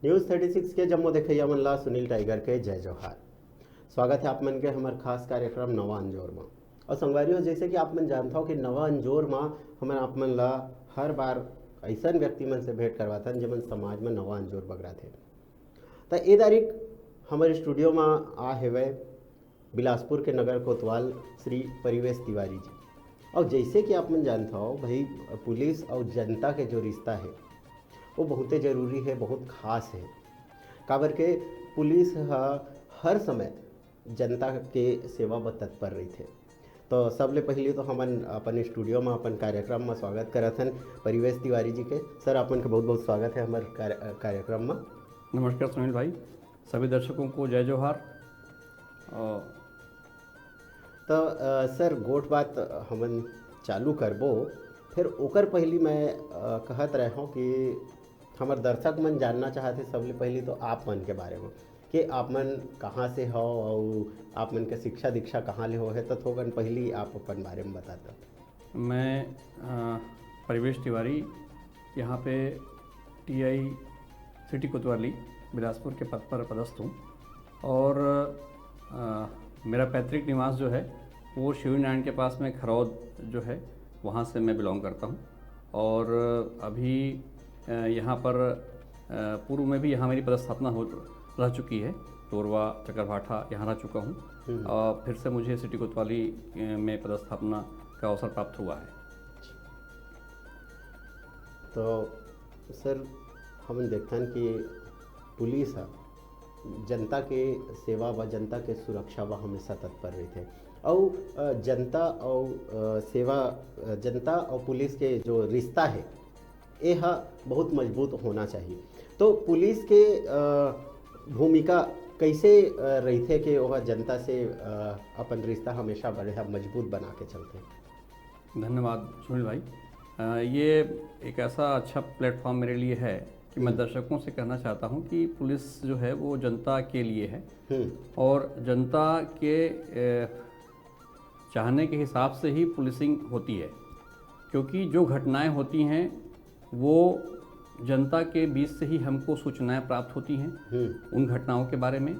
News 36 के जम्मू देखैया मन ला Sunil tiger के जय जोहार। स्वागत है आप मन के हमारे खास कार्यक्रम नवा अंजोर में। और संगवारियों, जैसे कि आप मन जानता हो कि नवा अंजोर में हमें आप मन ला हर बार ऐसा व्यक्ति मन से भेंट करवाता जमन समाज में नवा अंजोर बगरा थे। तो ये तारीख हमारे स्टूडियो में आ हेवे बिलासपुर के नगर कोतवाल श्री परिवेश तिवारी जी। और जैसे कि आप मन जानता हो भाई, पुलिस और जनता के जो रिश्ता है वो बहुत जरूरी है, बहुत खास है। काबर के पुलिस हर समय जनता के सेवा में तत्पर रही थे। तो सबले पहले तो हमन अपन स्टूडियो में अपन कार्यक्रम में स्वागत करत हन परिवेश तिवारी जी के। सर, आपन के बहुत बहुत स्वागत है हमारे कार्यक्रम में। नमस्कार सुनील भाई, सभी दर्शकों को जय जोहार। तो सर, गोट बात हमन चालू करबो, फिर ओकर पहली मैं कहत रहा हूँ कि हमारे दर्शक मन जानना चाहते सबले पहले तो आप मन के बारे में कि आप मन कहाँ से हो और आप मन के शिक्षा दीक्षा कहाँ ले हो है। तो थोड़ा पहली आप अपन बारे में बताता। मैं परिवेश तिवारी यहाँ पे टीआई सिटी कोतवाली बिलासपुर के पद पर पदस्थ हूँ। और मेरा पैतृक निवास जो है वो शिवनारायण के पास में खरौद जो है वहाँ से मैं बिलोंग करता हूँ। और अभी यहाँ पर पूर्व में भी यहाँ मेरी पदस्थापना रह चुकी है। तोरवा चकरभाठा यहाँ रह चुका हूँ और फिर से मुझे सिटी कोतवाली में पदस्थापना का अवसर प्राप्त हुआ है। तो सर, हम देखते हैं कि पुलिस जनता के सेवा व जनता के सुरक्षा व हमेशा तत्पर रही थे। और जनता और सेवा, जनता और पुलिस के जो रिश्ता है यह बहुत मजबूत होना चाहिए। तो पुलिस के भूमिका कैसे रही थे कि वह जनता से अपन रिश्ता हमेशा बढ़िया मजबूत बना के चलते। धन्यवाद सुनील भाई। ये एक ऐसा अच्छा प्लेटफॉर्म मेरे लिए है कि मैं दर्शकों से कहना चाहता हूँ कि पुलिस जो है वो जनता के लिए है और जनता के चाहने के हिसाब से ही पुलिसिंग होती है। क्योंकि जो घटनाएं होती हैं वो जनता के बीच से ही हमको सूचनाएं प्राप्त होती हैं उन घटनाओं के बारे में।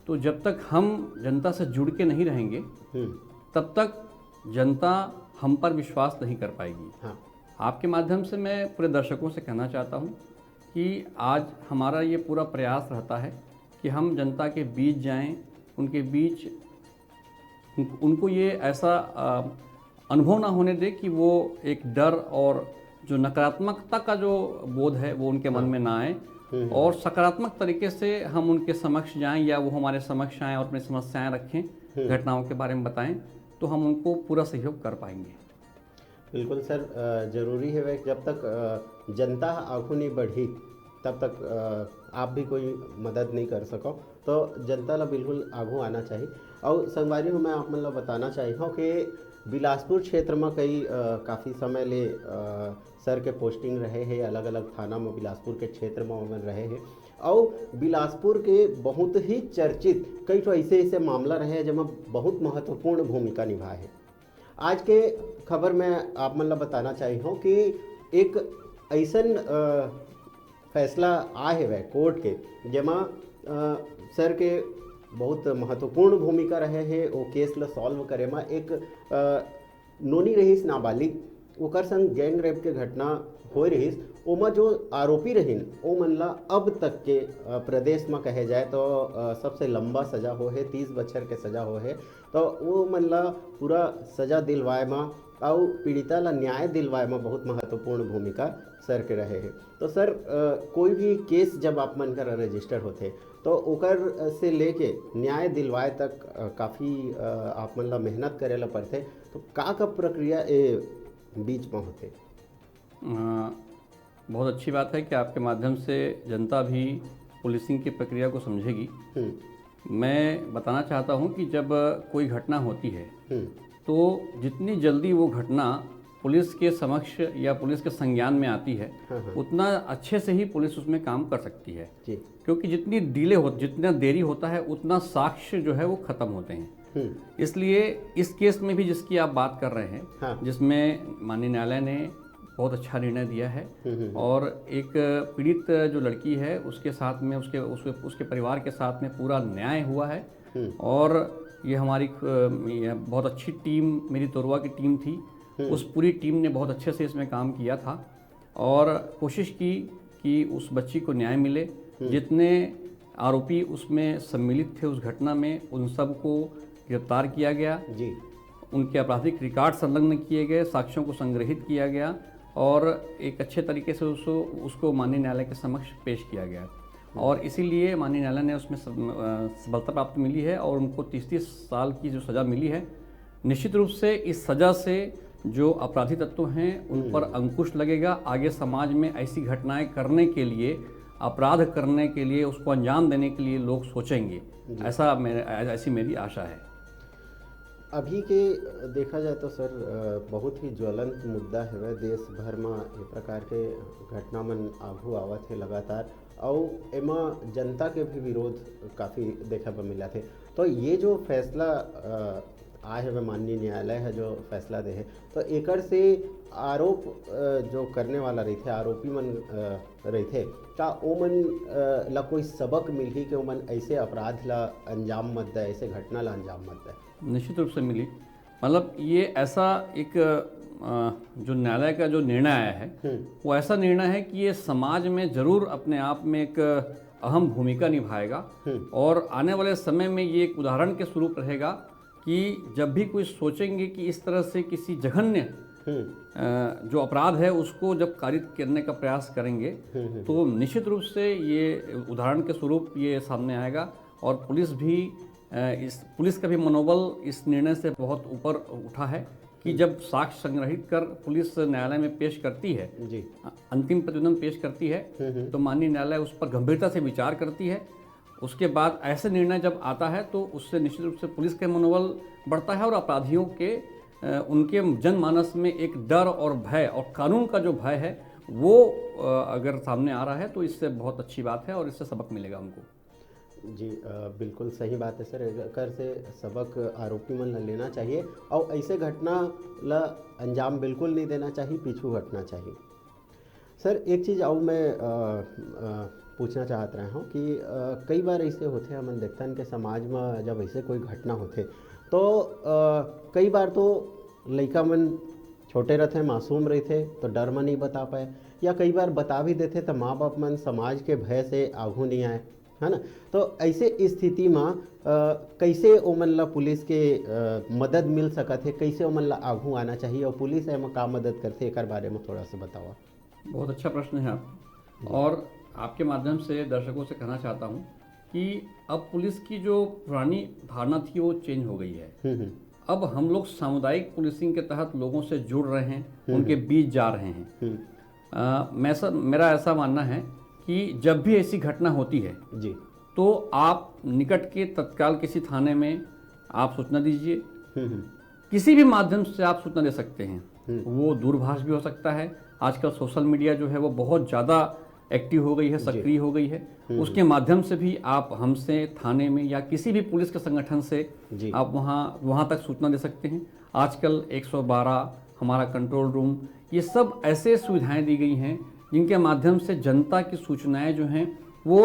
तो जब तक हम जनता से जुड़ के नहीं रहेंगे तब तक जनता हम पर विश्वास नहीं कर पाएगी। हाँ। आपके माध्यम से मैं पूरे दर्शकों से कहना चाहता हूं कि आज हमारा ये पूरा प्रयास रहता है कि हम जनता के बीच जाएं, उनके बीच उनको ये ऐसा अनुभव ना होने दें कि वो एक डर और जो नकारात्मकता का जो बोध है वो उनके मन में ना आए और सकारात्मक तरीके से हम उनके समक्ष जाएं या वो हमारे समक्ष आएं और अपनी समस्याएं रखें, घटनाओं के बारे में बताएं, तो हम उनको पूरा सहयोग कर पाएंगे। बिल्कुल सर, जरूरी है वह जब तक जनता आगू नहीं बढ़ी तब तक आप भी कोई मदद नहीं कर सको। तो जनता ला बिल्कुल आगू आना चाहिए। और संगवारी मैं आप मतलब बताना चाहिए हूँ कि बिलासपुर क्षेत्र में कई काफ़ी समय ले सर के पोस्टिंग रहे हैं, अलग अलग थाना में बिलासपुर के क्षेत्र में उमन रहे हैं। और बिलासपुर के बहुत ही चर्चित कई तो ऐसे ऐसे मामला रहे हैं जिसमें बहुत महत्वपूर्ण भूमिका निभाए है। आज के खबर में आप मतलब बताना चाहिए हूँ कि एक ऐसन फैसला आए है कोर्ट के जेमा सर के बहुत महत्वपूर्ण भूमिका रहे हैं। वो केस ला सॉल्व करे में एक नोनी रहीस नाबालिग ओकर संग गैंग रेप के घटना हो रहीस, ओमा जो आरोपी रहीन ओ मन ला अब तक के प्रदेश में कहे जाए तो सबसे लंबा सजा हो है, 30 बछर के सजा हो है। तो वो मन ला पूरा सजा दिलवाए में और पीड़िता ला न्याय दिलवाए में बहुत महत्वपूर्ण भूमिका सर के रहे हैं। तो सर, कोई भी केस जब आप मन कर रजिस्टर होते तो ओकर से लेके न्याय दिलवाए तक काफ़ी आप मन ला मेहनत करे ला पड़ते। तो का प्रक्रिया बीच में होते? बहुत अच्छी बात है कि आपके माध्यम से जनता भी पुलिसिंग की प्रक्रिया को समझेगी। मैं बताना चाहता हूं कि जब कोई घटना होती है तो जितनी जल्दी वो घटना पुलिस के समक्ष या पुलिस के संज्ञान में आती है उतना अच्छे से ही पुलिस उसमें काम कर सकती है। क्योंकि जितनी जितना देरी होता है उतना साक्ष्य जो है वो खत्म होते हैं। इसलिए इस केस में भी जिसकी आप बात कर रहे हैं, जिसमें माननीय न्यायालय ने बहुत अच्छा निर्णय दिया है। और एक पीड़ित जो लड़की है उसके साथ में उसके परिवार के साथ में पूरा न्याय हुआ है। और ये हमारी ये बहुत अच्छी टीम, मेरी तोरवा की टीम थी, उस पूरी टीम ने बहुत अच्छे से इसमें काम किया था और कोशिश की कि उस बच्ची को न्याय मिले। जितने आरोपी उसमें सम्मिलित थे उस घटना में, उन सबको गिरफ्तार किया गया जी। उनके आपराधिक रिकॉर्ड संलग्न किए गए, साक्ष्यों को संग्रहित किया गया और एक अच्छे तरीके से उसको माननीय न्यायालय के समक्ष पेश किया गया। और इसीलिए माननीय न्यायालय ने उसमें सफलता प्राप्त मिली है और उनको 30-30 साल की जो सज़ा मिली है। निश्चित रूप से इस सज़ा से जो अपराधी तत्व हैं उन पर अंकुश लगेगा। आगे समाज में ऐसी घटनाएं करने के लिए, अपराध करने के लिए, उसको अंजाम देने के लिए लोग सोचेंगे, ऐसी मेरी आशा है। अभी के देखा जाए तो सर बहुत ही ज्वलंत मुद्दा है, देश भर में ये प्रकार के घटना मन आगू आवत है लगातार और एमा जनता के भी विरोध काफ़ी देखा पर मिला थे। तो ये जो फैसला आए है माननीय न्यायालय है जो फैसला दे है, तो एकड़ से आरोप जो करने वाला रही थे, आरोपी मन रही थे, का ओ मन ला कोई सबक मिली कि ओ मन ऐसे अपराध ला अंजाम मत दे, ऐसे घटना ला अंजाम मत दे? निश्चित रूप से मिली। मतलब ये ऐसा एक जो न्यायालय का जो निर्णय आया है वो ऐसा निर्णय है कि ये समाज में जरूर अपने आप में एक अहम भूमिका निभाएगा और आने वाले समय में ये एक उदाहरण के स्वरूप रहेगा कि जब भी कोई सोचेंगे कि इस तरह से किसी जघन्य जो अपराध है उसको जब कारित करने का प्रयास करेंगे तो निश्चित रूप से ये उदाहरण के स्वरूप ये सामने आएगा। और पुलिस का भी मनोबल इस निर्णय से बहुत ऊपर उठा है कि जब साक्ष्य संग्रहित कर पुलिस न्यायालय में पेश करती है जी, अंतिम प्रतिवेदन पेश करती है तो माननीय न्यायालय उस पर गंभीरता से विचार करती है। उसके बाद ऐसे निर्णय जब आता है तो उससे निश्चित रूप से पुलिस का मनोबल बढ़ता है और अपराधियों के उनके जनमानस में एक डर और भय और कानून का जो भय है वो अगर सामने आ रहा है तो इससे बहुत अच्छी बात है और इससे सबक मिलेगा उनको। जी बिल्कुल सही बात है सर, कर से सबक आरोपी मन ला लेना चाहिए और ऐसे घटना ला अंजाम बिल्कुल नहीं देना चाहिए, पीछू हटना चाहिए। सर एक चीज़ और मैं पूछना चाहत रहा हूँ कि कई बार ऐसे होते हैं, हम देखते हैं कि समाज में जब ऐसे कोई घटना होते तो कई बार तो लड़का मन छोटे रहते, मासूम रहते तो डर में नहीं बता पाए, या कई बार बता भी देते तो माँ बाप मन समाज के भय से आगू नहीं आए, है ना। तो ऐसे स्थिति में कैसे ओमन ला पुलिस के मदद मिल सकत है, कैसे ओमन ला आगू आना चाहिए और पुलिस एमा का मदद करते एक बारे में थोड़ा सा बताओ। बहुत अच्छा प्रश्न है आप, और आपके माध्यम से दर्शकों से कहना चाहता हूँ कि अब पुलिस की जो पुरानी धारणा थी वो चेंज हो गई है। अब हम लोग सामुदायिक पुलिसिंग के तहत लोगों से जुड़ रहे हैं, उनके बीच जा रहे हैं। मेरा ऐसा मानना है कि जब भी ऐसी घटना होती है जी तो आप निकट के तत्काल किसी थाने में आप सूचना दीजिए। किसी भी माध्यम से आप सूचना दे सकते हैं, वो दूरभाष भी हो सकता है। आजकल सोशल मीडिया जो है वो बहुत ज़्यादा एक्टिव हो गई है, सक्रिय हो गई है, उसके माध्यम से भी आप हमसे थाने में या किसी भी पुलिस के संगठन से आप वहाँ तक सूचना दे सकते हैं। आजकल 112 हमारा कंट्रोल रूम, ये सब ऐसे सुविधाएं दी गई हैं जिनके माध्यम से जनता की सूचनाएं जो हैं वो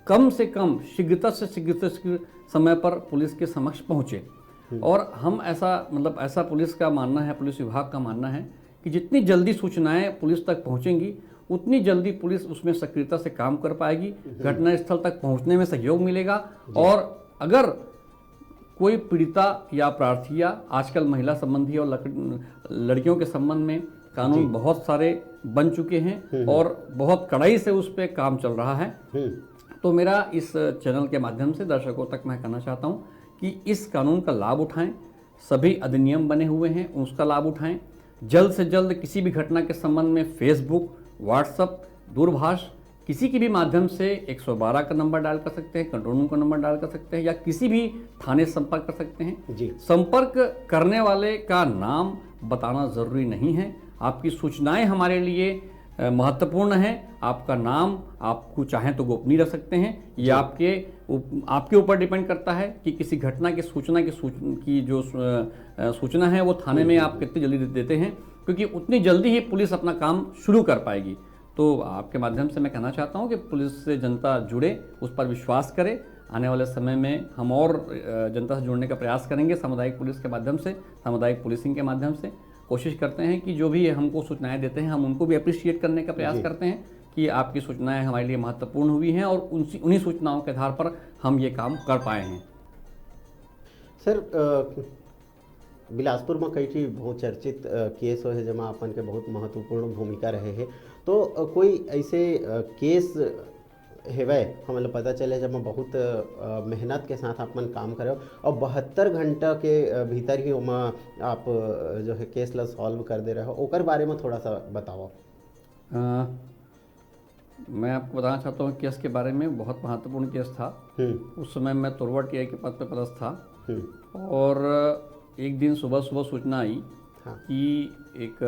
कम से कम शीघ्रता से शीघ्र समय पर पुलिस के समक्ष पहुँचे। और हम ऐसा पुलिस का मानना है, पुलिस विभाग का मानना है कि जितनी जल्दी सूचनाएं पुलिस तक पहुंचेंगी उतनी जल्दी पुलिस उसमें सक्रियता से काम कर पाएगी, घटना स्थल तक पहुंचने में सहयोग मिलेगा। और अगर कोई पीड़िता या प्रार्थी, आजकल महिला संबंधी और लड़कियों के संबंध में कानून बहुत सारे बन चुके हैं और बहुत कड़ाई से उस पर काम चल रहा है, तो मेरा इस चैनल के माध्यम से दर्शकों तक मैं कहना चाहता हूँ कि इस कानून का लाभ उठाएं। सभी अधिनियम बने हुए हैं, उसका लाभ उठाएं। जल्द से जल्द किसी भी घटना के संबंध में फेसबुक, व्हाट्सएप, दूरभाष, किसी की भी माध्यम से 112 का नंबर डायल कर सकते हैं, कंट्रोल रूम का नंबर डायल कर सकते हैं या किसी भी थाने से संपर्क कर सकते हैं जी। संपर्क करने वाले का नाम बताना ज़रूरी नहीं है, आपकी सूचनाएं हमारे लिए महत्वपूर्ण है। आपका नाम आपको चाहें तो गोपनीय रख सकते हैं, ये आपके ऊपर डिपेंड करता है कि किसी घटना की सूचना की जो सूचना है वो थाने में आप कितनी जल्दी देते हैं। क्योंकि उतनी जल्दी ही पुलिस अपना काम शुरू कर पाएगी। तो आपके माध्यम से मैं कहना चाहता हूं कि पुलिस से जनता जुड़े, उस पर विश्वास करे। आने वाले समय में हम और जनता से जुड़ने का प्रयास करेंगे सामुदायिक पुलिस के माध्यम से, सामुदायिक पुलिसिंग के माध्यम से। कोशिश करते हैं कि जो भी हमको सूचनाएं देते हैं हम उनको भी अप्रिशिएट करने का प्रयास करते हैं कि आपकी सूचनाएं हमारे लिए महत्वपूर्ण हुई हैं और उन्हीं सूचनाओं के आधार पर हम ये काम कर पाए हैं। सर बिलासपुर में कई ठी बहुचर्चित केस है जमा अपन के बहुत महत्वपूर्ण भूमिका रहे हैं। तो कोई ऐसे केस हेवै हमन पता चले जब बहुत मेहनत के साथ अपन काम करे और 72 घंटा के भीतर ही ओमा आप जो है केस ला सॉल्व कर दे रहे हो, ओकर बारे में थोड़ा सा बताओ। मैं आपको बताना चाहता हूँ केस के बारे में। बहुत महत्वपूर्ण केस था। उस समय मैं तोरवा टीआई के पद पर पदस्थ था और एक दिन सुबह सुबह सूचना आई कि एक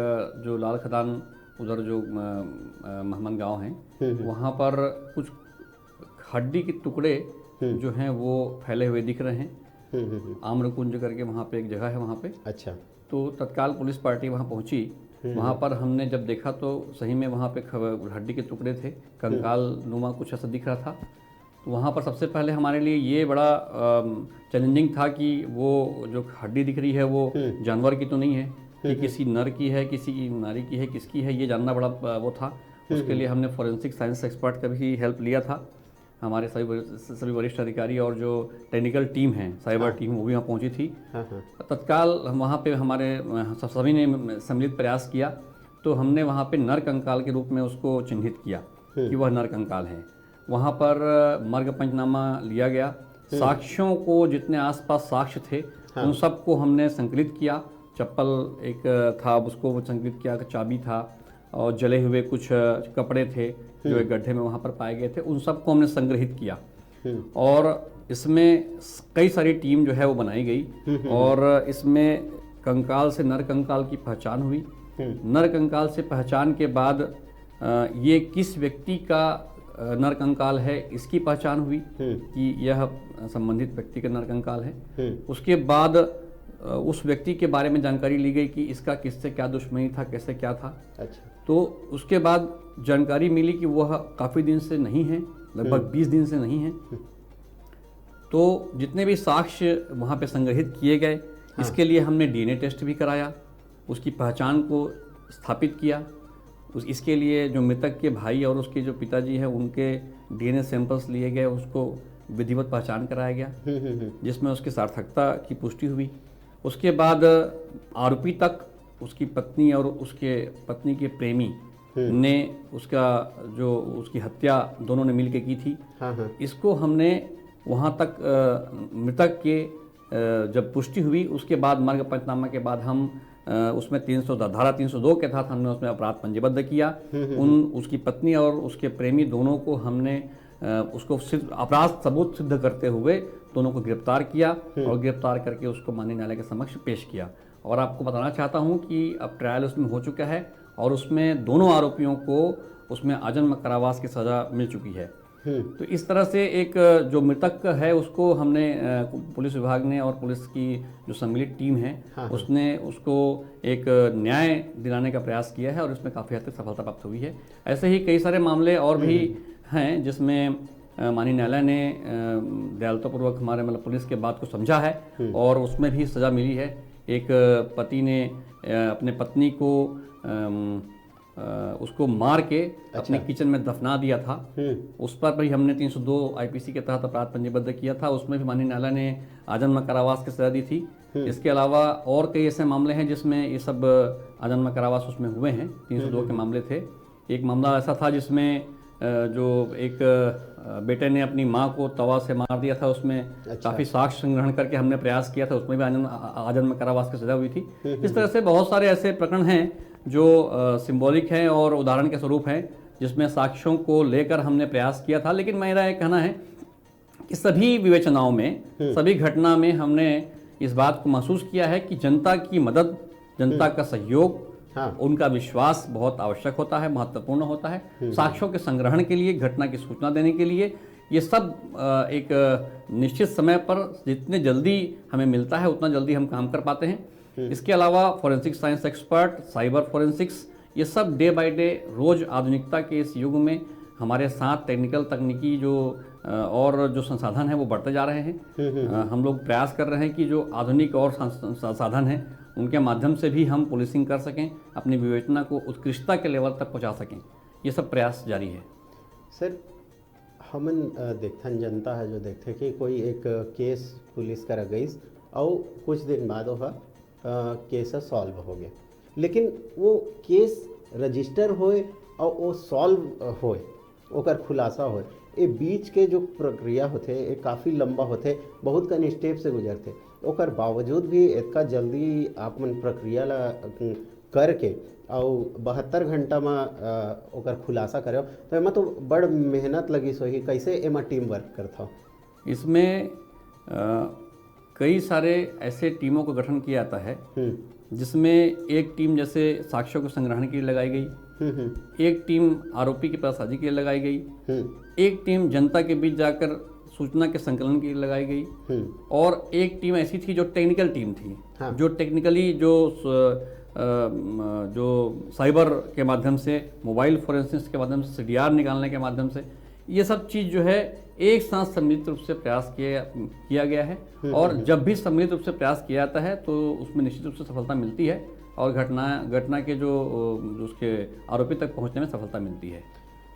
जो लाल खदान उधर जो महमन गांव है वहाँ पर कुछ हड्डी के टुकड़े जो हैं वो फैले हुए दिख रहे हैं। आम्रकुंज करके वहाँ पे एक जगह है वहाँ पे। अच्छा। तो तत्काल पुलिस पार्टी वहाँ पहुँची। वहाँ पर हमने जब देखा तो सही में वहाँ पे हड्डी के टुकड़े थे, कंकाल नुमा कुछ ऐसा दिख रहा था। तो वहाँ पर सबसे पहले हमारे लिए ये बड़ा चैलेंजिंग था कि वो जो हड्डी दिख रही है वो जानवर की तो नहीं है, कि किसी नर की है, किसी नारी की है, किसकी है, ये जानना बड़ा वो था। उसके लिए हमने फॉरेंसिक साइंस एक्सपर्ट का भी हेल्प लिया था। हमारे सभी वरिष्ठ अधिकारी और जो टेक्निकल टीम है, साइबर टीम, वो भी वहाँ पहुँची थी। तत्काल वहाँ पे हमारे सभी ने सम्मिलित प्रयास किया। तो हमने वहाँ पे नर कंकाल के रूप में उसको चिन्हित किया कि वह नर कंकाल है। वहाँ पर मर्ग पंचनामा लिया गया। साक्ष्यों को, जितने आसपास साक्ष्य थे उन सबको हमने संकलित किया। चप्पल एक था, उसको संकलित किया, चाबी था और जले हुए कुछ कपड़े थे जो एक गड्ढे में वहाँ पर पाए गए थे, उन सबको हमने संग्रहित किया। और इसमें कई सारी टीम जो है वो बनाई गई और इसमें कंकाल से नर कंकाल की पहचान हुई। नर कंकाल से पहचान के बाद ये किस व्यक्ति का नर कंकाल है इसकी पहचान हुई कि यह संबंधित व्यक्ति का नर कंकाल है। उसके बाद उस व्यक्ति के बारे में जानकारी ली गई कि इसका किससे क्या दुश्मनी था, कैसे क्या था। अच्छा। तो उसके बाद जानकारी मिली कि वह काफ़ी दिन से नहीं है, लगभग 20 दिन से नहीं है। तो जितने भी साक्ष्य वहाँ पे संग्रहित किए गए, इसके लिए हमने डीएनए टेस्ट भी कराया, उसकी पहचान को स्थापित किया। इसके लिए जो मृतक के भाई और उसके जो पिताजी हैं उनके डीएनए सैंपल्स लिए गए, उसको विधिवत पहचान कराया गया जिसमें उसकी सार्थकता की पुष्टि हुई। उसके बाद आरोपी तक उसकी पत्नी और उसके पत्नी के प्रेमी ने उसका जो उसकी हत्या दोनों ने मिलकर की थी। इसको हमने वहाँ तक मृतक के जब पुष्टि हुई उसके बाद मर्ग पंचनामा के बाद हम उसमें धारा 302 के तहत हमने उसमें अपराध पंजीबद्ध किया। उसकी पत्नी और उसके प्रेमी दोनों को हमने उसको सिर्फ अपराध सबूत सिद्ध करते हुए दोनों को गिरफ्तार किया और गिरफ्तार करके उसको माननीय न्यायालय के समक्ष पेश किया। और आपको बताना चाहता हूं कि अब ट्रायल उसमें हो चुका है और उसमें दोनों आरोपियों को उसमें आजन्म कारावास की सज़ा मिल चुकी है। तो इस तरह से एक जो मृतक है उसको हमने पुलिस विभाग ने और पुलिस की जो सम्मिलित टीम है उसने उसको एक न्याय दिलाने का प्रयास किया है और इसमें काफ़ी हद तक सफलता प्राप्त हुई है। ऐसे ही कई सारे मामले और भी हैं जिसमें माननीय न्यायालय ने दयालुतापूर्वक हमारे मतलब पुलिस के बात को समझा है और उसमें भी सज़ा मिली है। एक पति ने अपने पत्नी को उसको मार के अपने किचन में दफना दिया था। उस पर भी हमने 302 आईपीसी के तहत अपराध पंजीबद्ध किया था। उसमें भी माननीय न्यायालय ने आजन्म कारावास की सजा दी थी। इसके अलावा और कई ऐसे मामले हैं जिसमें ये सब आजन्म कारावास उसमें हुए हैं। 302 के मामले थे। एक मामला ऐसा था जिसमें जो एक बेटे ने अपनी माँ को तवा से मार दिया था, उसमें काफ़ी साक्ष्य संग्रहण करके हमने प्रयास किया था, उसमें भी आजन्म कारावास की सजा हुई थी। इस तरह से बहुत सारे ऐसे प्रकरण हैं जो सिंबॉलिक हैं और उदाहरण के स्वरूप हैं जिसमें साक्ष्यों को लेकर हमने प्रयास किया था। लेकिन मेरा ये कहना है कि सभी विवेचनाओं में, सभी घटना में हमने इस बात को महसूस किया है कि जनता की मदद, जनता का सहयोग, उनका विश्वास बहुत आवश्यक होता है, महत्वपूर्ण होता है। साक्ष्यों के संग्रहण के लिए, घटना की सूचना देने के लिए, ये सब एक निश्चित समय पर जितने जल्दी हमें मिलता है उतना जल्दी हम काम कर पाते हैं। इसके अलावा forensic science expert, cyber forensics, ये सब डे बाय डे रोज़ आधुनिकता के इस युग में हमारे साथ टेक्निकल तकनीकी जो और जो संसाधन है वो बढ़ते जा रहे हैं। हम लोग प्रयास कर रहे हैं कि जो आधुनिक और संसाधन हैं उनके माध्यम से भी हम पुलिसिंग कर सकें, अपनी विवेचना को उत्कृष्टता के लेवल तक पहुंचा सकें। ये सब प्रयास जारी है। सर, हमन देखथन जनता है जो देखते कि कोई एक केस पुलिस करा गई और कुछ दिन बाद वह केस सॉल्व हो गया, लेकिन वो केस रजिस्टर होए और वो सॉल्व होए, ओकर खुलासा होए, ये बीच के जो प्रक्रिया होते ये काफ़ी लंबा होते, बहुत कन स्टेप से गुजरते। ओकर बावजूद भी इतना जल्दी आप मन प्रक्रिया ला करके और 72 घंटा में ओकर खुलासा करे, तो एमा तो बड़ मेहनत लगी सोही। कैसे एमा टीम वर्क करता? इसमें कई सारे ऐसे टीमों का गठन किया जाता है जिसमें एक टीम जैसे साक्ष्यों को संग्रहण के लिए लगाई गई, एक टीम आरोपी की पतासाजी के लिए लगाई गई, एक टीम जनता के बीच जाकर सूचना के संकलन के लिए लगाई गई, और एक टीम ऐसी थी जो टेक्निकल टीम थी। हाँ। जो टेक्निकली जो साइबर के माध्यम से, मोबाइल फोरेंसिक्स के माध्यम से, CDR निकालने के माध्यम से, ये सब चीज़ जो है एक साथ सम्मिलित रूप से प्रयास किया गया है। और जब भी सम्मिलित रूप से प्रयास किया जाता है तो उसमें निश्चित रूप से सफलता मिलती है और घटना के जो उसके आरोपी तक पहुंचने में सफलता मिलती है।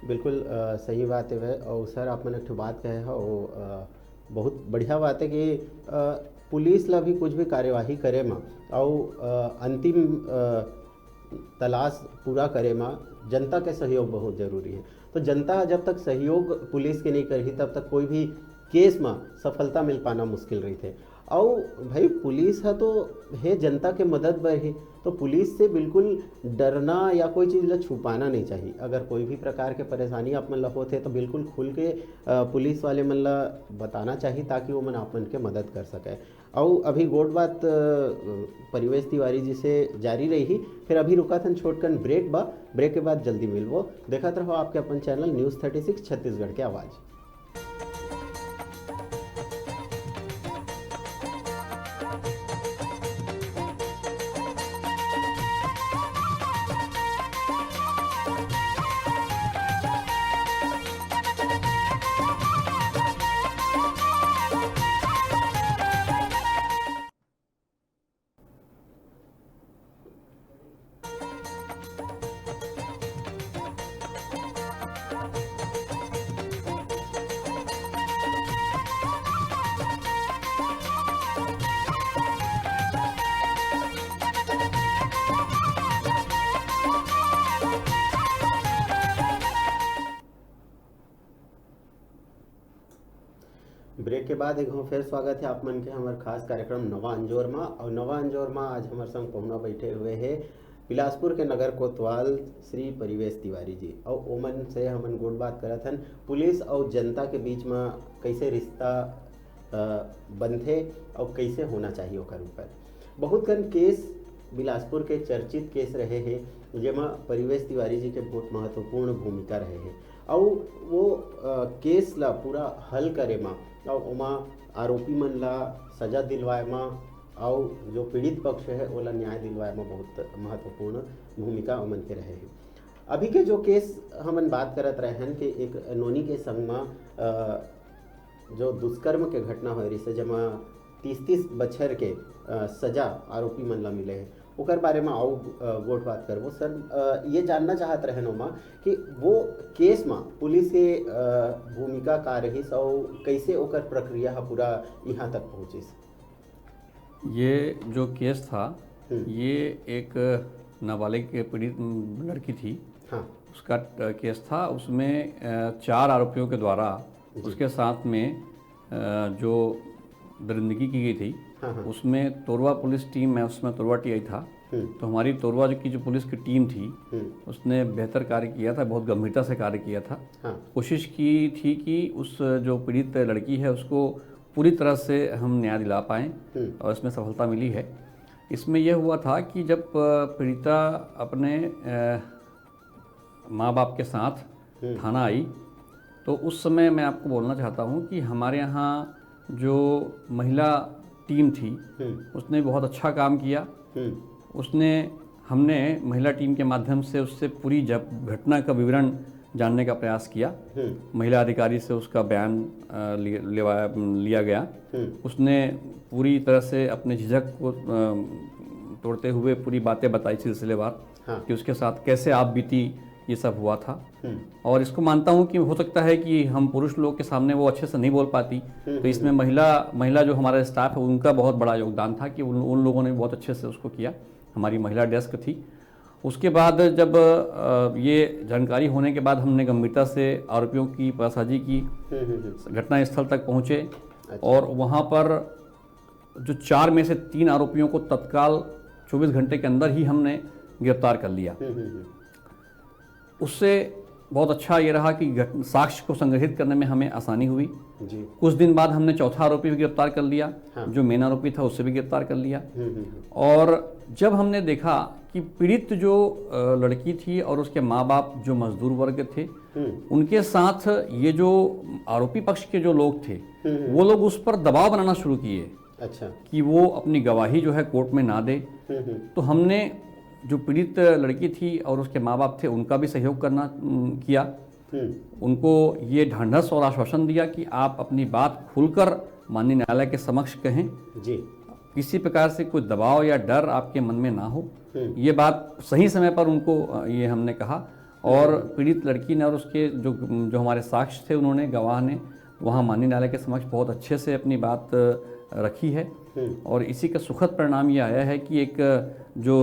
बिल्कुल सही बात है वह। और सर, आपने एक बात कहे है वो बहुत बढ़िया बात है कि पुलिस ला भी कुछ भी कार्यवाही करे में और अंतिम तलाश पूरा करे में जनता के सहयोग बहुत जरूरी है। तो जनता जब तक सहयोग पुलिस के नहीं करही तब तक कोई भी केस में सफलता मिल पाना मुश्किल रही थे। और भाई पुलिस है तो है जनता के मदद बर ही, तो पुलिस से बिल्कुल डरना या कोई चीज़ ला छुपाना नहीं चाहिए। अगर कोई भी प्रकार के परेशानी आप मन ला होते तो बिल्कुल खुल के पुलिस वाले मन ला बताना चाहिए ताकि वो मन आप मन के मदद कर सके। और अभी गोट बात परिवेश तिवारी जी से जारी रही, फिर अभी रुका था छोटकन ब्रेक ब्रेक के बाद जल्दी मिलवो। देखते रहो आपके अपन चैनल न्यूज़ 36 छत्तीसगढ़ के आवाज़। ब्रेक के बाद एक फिर स्वागत है आप मन के हमारे खास कार्यक्रम नवा अंजोर में। और नवा अंजोर में आज हमारे संग पहुना बैठे हुए हैं बिलासपुर के नगर कोतवाल श्री परिवेश तिवारी जी। और ओमन से हमन गुड बात करत हन पुलिस और जनता के बीच में कैसे रिश्ता बनते और कैसे होना चाहिए ओकर ऊपर। बहुत कन केस बिलासपुर के चर्चित केस रहे हैं जेमा परिवेश तिवारी जी के बहुत महत्वपूर्ण भूमिका रहे हैं। और वो केस ला पूरा हल करे में और ओमा आरोपी मन ला सजा दिलवाए में और जो पीड़ित पक्ष है ओला न्याय दिलवाए में बहुत महत्वपूर्ण भूमिका ओमन के रहे हैं। अभी के जो केस हमन बात करत रहे हैं कि एक नोनी के संग में जो दुष्कर्म के घटना हो रही है जमा 30-30 बछर के सजा आरोपी मन ला मिले हैं, ओकर बारे में आओ गोट बात करबो। सर, ये जानना चाहत रहे नो माँ कि वो केस में पुलिस के भूमिका का रही और कैसे ओकर प्रक्रिया पूरा यहाँ तक पहुँचिस। ये जो केस था ये एक नाबालिग पीड़ित लड़की थी। हाँ। उसका केस था, उसमें 4 आरोपियों के द्वारा उसके साथ में जो दरिंदगी की गई थी। हाँ। उसमें तोरवा पुलिस टीम, मैं उसमें तोरवा टीआई था, तो हमारी तोरवा की जो पुलिस की टीम थी उसने बेहतर कार्य किया था, बहुत गंभीरता से कार्य किया था। हाँ। कोशिश की थी कि उस जो पीड़ित लड़की है उसको पूरी तरह से हम न्याय दिला पाएँ और इसमें सफलता मिली है। इसमें यह हुआ था कि जब पीड़िता अपने माँ बाप के साथ थाना आई तो उस समय मैं आपको बोलना चाहता हूँ कि हमारे यहाँ जो महिला टीम थी उसने बहुत अच्छा काम किया उसने हमने महिला टीम के माध्यम से उससे पूरी घटना का विवरण जानने का प्रयास किया। महिला अधिकारी से उसका बयान लिया गया। उसने पूरी तरह से अपने झिझक को तोड़ते हुए पूरी बातें बताई सिलसिलेवार, कि उसके साथ कैसे आप बीती ये सब हुआ था। और इसको मानता हूँ कि हो सकता है कि हम पुरुष लोग के सामने वो अच्छे से नहीं बोल पाती, तो इसमें महिला जो हमारा स्टाफ है उनका बहुत बड़ा योगदान था कि उन लोगों ने बहुत अच्छे से उसको किया। हमारी महिला डेस्क थी। उसके बाद जब ये जानकारी होने के बाद हमने गंभीरता से आरोपियों की पतासाजी की, घटना स्थल तक पहुँचे। और वहाँ पर जो 4 में से 3 आरोपियों को तत्काल 24 घंटे के अंदर ही हमने गिरफ्तार कर लिया। उससे बहुत अच्छा ये रहा कि साक्ष्य को संग्रहित करने में हमें आसानी हुई जी। कुछ दिन बाद हमने चौथा आरोपी भी गिरफ्तार कर लिया। जो मेन आरोपी था उससे भी गिरफ्तार कर लिया। और जब हमने देखा कि पीड़ित जो लड़की थी और उसके माँ बाप जो मजदूर वर्ग थे, उनके साथ ये जो आरोपी पक्ष के जो लोग थे, वो लोग उस पर दबाव बनाना शुरू किए। अच्छा। कि वो अपनी गवाही जो है कोर्ट में ना दे। तो हमने जो पीड़ित लड़की थी और उसके माँ बाप थे उनका भी सहयोग किया। उनको ये ढांढस और आश्वासन दिया कि आप अपनी बात खुलकर माननीय न्यायालय के समक्ष कहें जी। किसी प्रकार से कोई दबाव या डर आपके मन में ना हो। ये बात सही समय पर उनको ये हमने कहा। और पीड़ित लड़की ने और उसके जो हमारे साक्ष्य थे, उन्होंने, गवाह ने वहाँ माननीय न्यायालय के समक्ष बहुत अच्छे से अपनी बात रखी है। और इसी का सुखद परिणाम ये आया है कि एक जो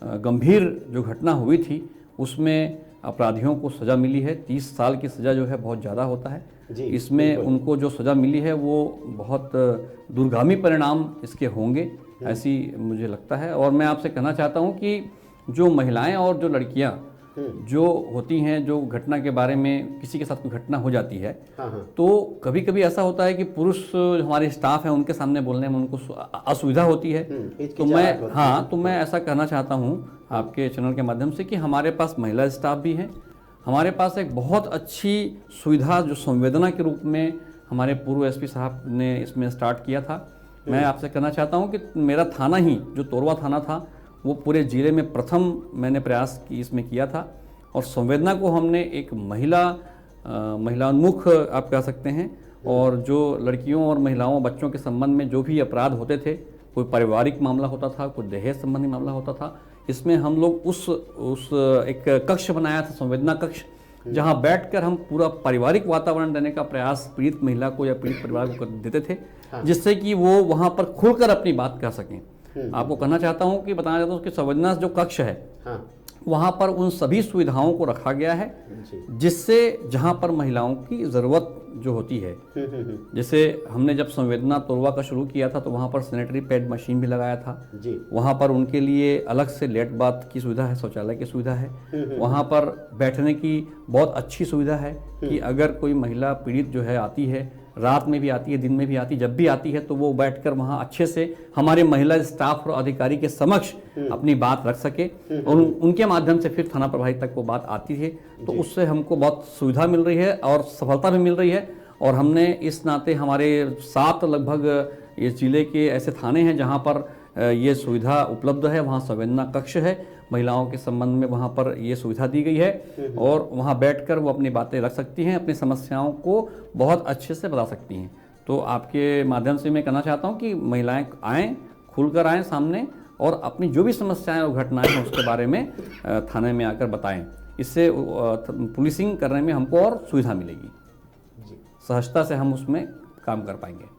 गंभीर जो घटना हुई थी उसमें अपराधियों को सज़ा मिली है। 30 साल की सज़ा जो है बहुत ज़्यादा होता है। इसमें उनको जो सज़ा मिली है वो बहुत दूरगामी परिणाम इसके होंगे, ऐसी मुझे लगता है। और मैं आपसे कहना चाहता हूँ कि जो महिलाएं और जो लड़कियाँ जो होती हैं, जो घटना के बारे में किसी के साथ कोई घटना हो जाती है, तो कभी कभी ऐसा होता है कि पुरुष जो हमारे स्टाफ हैं उनके सामने बोलने में उनको असुविधा होती है। तो मैं ऐसा कहना चाहता हूँ आपके चैनल के माध्यम से कि हमारे पास महिला स्टाफ भी हैं। हमारे पास एक बहुत अच्छी सुविधा जो संवेदना के रूप में हमारे पूर्व एसपी साहब ने इसमें स्टार्ट किया था। मैं आपसे कहना चाहता हूँ कि मेरा थाना ही, जो तोरवा थाना था, वो पूरे ज़िले में प्रथम मैंने प्रयास इसमें किया था। और संवेदना को हमने एक महिलान्मुख आप कह सकते हैं। और जो लड़कियों और महिलाओं बच्चों के संबंध में जो भी अपराध होते थे, कोई पारिवारिक मामला होता था, कोई दहेज संबंधी मामला होता था, इसमें हम लोग उस एक कक्ष बनाया था, संवेदना कक्ष, जहां बैठकर हम पूरा पारिवारिक वातावरण देने का प्रयास पीड़ित महिला को या पीड़ित परिवार को देते थे, जिससे कि वो वहां पर खुलकर अपनी बात कह सकें। आपको कहना चाहता हूं कि बताना चाहता हूं कि संवेदना जो कक्ष है, वहां पर उन सभी सुविधाओं को रखा गया है, जिससे जहां पर महिलाओं की ज़रूरत जो होती है, जैसे हमने जब संवेदना तोरवा का शुरू किया था तो वहां पर सैनिटरी पैड मशीन भी लगाया था जी। वहां पर उनके लिए अलग से लेट बाथ की सुविधा है, शौचालय की सुविधा है। वहां पर बैठने की बहुत अच्छी सुविधा है कि अगर कोई महिला पीड़ित जो है आती है, रात में भी आती है, दिन में भी आती है, जब भी आती है तो वो बैठकर वहाँ अच्छे से हमारे महिला स्टाफ और अधिकारी के समक्ष अपनी बात रख सके और उनके माध्यम से फिर थाना प्रभारी तक वो बात आती है। तो उससे हमको बहुत सुविधा मिल रही है और सफलता भी मिल रही है। और हमने इस नाते हमारे 7 लगभग इस जिले के ऐसे थाने हैं जहाँ पर ये सुविधा उपलब्ध है। वहाँ संवेदना कक्ष है, महिलाओं के संबंध में वहाँ पर ये सुविधा दी गई है और वहाँ बैठकर वो अपनी बातें रख सकती हैं, अपनी समस्याओं को बहुत अच्छे से बता सकती हैं। तो आपके माध्यम से मैं कहना चाहता हूँ कि महिलाएं आएँ, खुलकर आएँ सामने और अपनी जो भी समस्याएं और घटनाएं हैं उसके बारे में थाने में आकर बताएं। इससे पुलिसिंग करने में हमको और सुविधा मिलेगी, सहजता से हम उसमें काम कर पाएंगे।